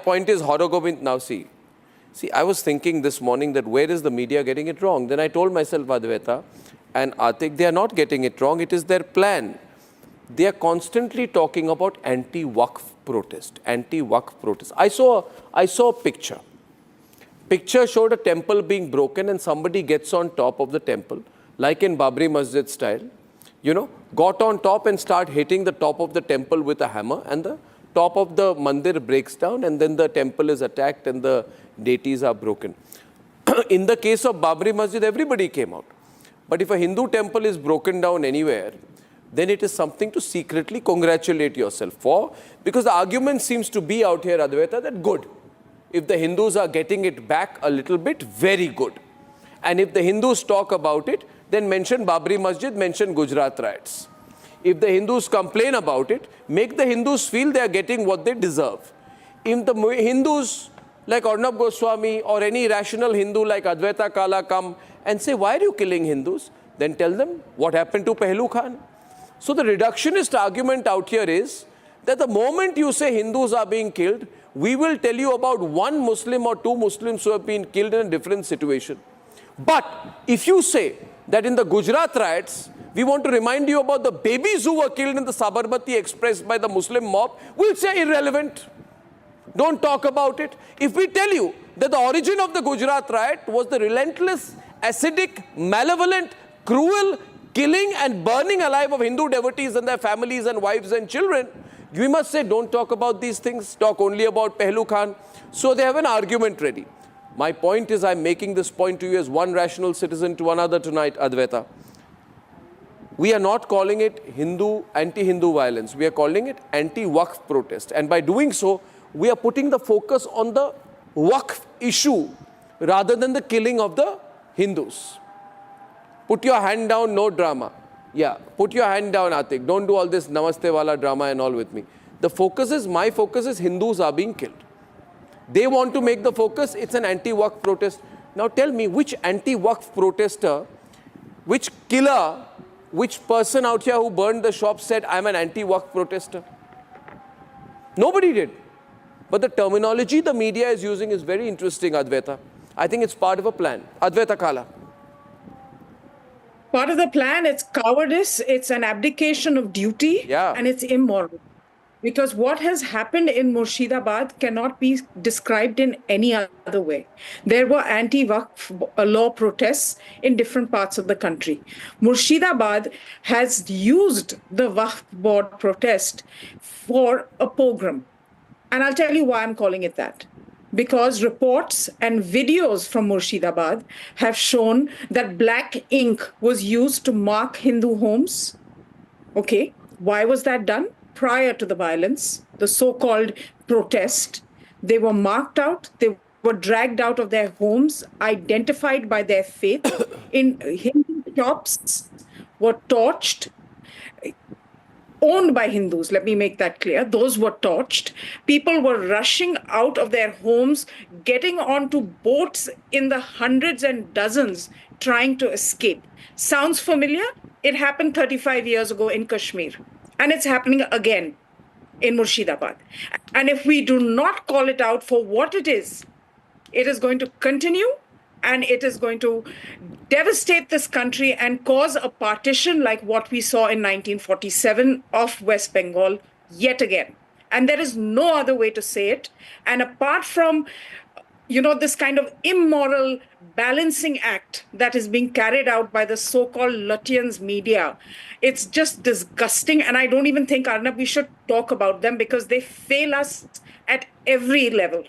point is, Horogobind, now see, I was thinking this morning that where is the media getting it wrong? Then I told myself, Advaita and Atik, they are not getting it wrong. It is their plan. They are constantly talking about anti-waqf protest, anti-waqf protest. I saw a picture. Picture showed a temple being broken and somebody gets on top of the temple, like in Babri Masjid style, you know, got on top and start hitting the top of the temple with a hammer, and the top of the mandir breaks down, and then the temple is attacked and the deities are broken. In the case of Babri Masjid, everybody came out. But if a Hindu temple is broken down anywhere, then it is something to secretly congratulate yourself for, because the argument seems to be out here, Advaita, that good. If the Hindus are getting it back a little bit, very good. And if the Hindus talk about it, then mention Babri Masjid, mention Gujarat riots. If the Hindus complain about it, make the Hindus feel they are getting what they deserve. If the Hindus like Arnab Goswami or any rational Hindu like Advaita Kala come and say, why are you killing Hindus? Then tell them what happened to Pehlu Khan. So the reductionist argument out here is that the moment you say Hindus are being killed, we will tell you about one Muslim or two Muslims who have been killed in a different situation. But if you say that in the Gujarat riots, we want to remind you about the babies who were killed in the Sabarmati Express by the Muslim mob, we'll say irrelevant. Don't talk about it. If we tell you that the origin of the Gujarat riot was the relentless, acidic, malevolent, cruel killing and burning alive of Hindu devotees and their families and wives and children, we must say, don't talk about these things, talk only about Pehlu Khan. So they have an argument ready. My point is, I'm making this point to you as one rational citizen to another tonight, Advaita. We are not calling it Hindu, anti-Hindu violence. We are calling it anti-waqf protest. And by doing so, we are putting the focus on the waqf issue rather than the killing of the Hindus. Put your hand down, no drama. Yeah, put your hand down, Atik. Don't do all this namaste wala drama and all with me. The focus is, my focus is Hindus are being killed. They want to make the focus, it's an anti-waqf protest. Now tell me, which anti-waqf protester, which killer, which person out here who burned the shop said, I'm an anti-waqf protester? Nobody did. But the terminology the media is using is very interesting, Advaita. I think it's part of a plan. Advaita Kala. Part of the plan, it's cowardice, it's an abdication of duty, and it's immoral. Because what has happened in Murshidabad cannot be described in any other way. There were anti-waqf law protests in different parts of the country. Murshidabad has used the Waqf board protest for a pogrom. And I'll tell you why I'm calling it that. Because reports and videos from Murshidabad have shown that black ink was used to mark Hindu homes. Okay, why was that done? Prior to the violence, the so-called protest, they were marked out, they were dragged out of their homes, identified by their faith, in Hindu shops, were torched, owned by Hindus, let me make that clear. Those were torched. People were rushing out of their homes, getting onto boats in the hundreds and dozens, trying to escape. Sounds familiar? It happened 35 years ago in Kashmir. And it's happening again in Murshidabad. And if we do not call it out for what it is going to continue, and it is going to devastate this country and cause a partition like what we saw in 1947 of West Bengal yet again. And there is no other way to say it. And apart from, this kind of immoral balancing act that is being carried out by the so-called Lutyens media, it's just disgusting. And I don't even think, Arnab, we should talk about them because they fail us at every level.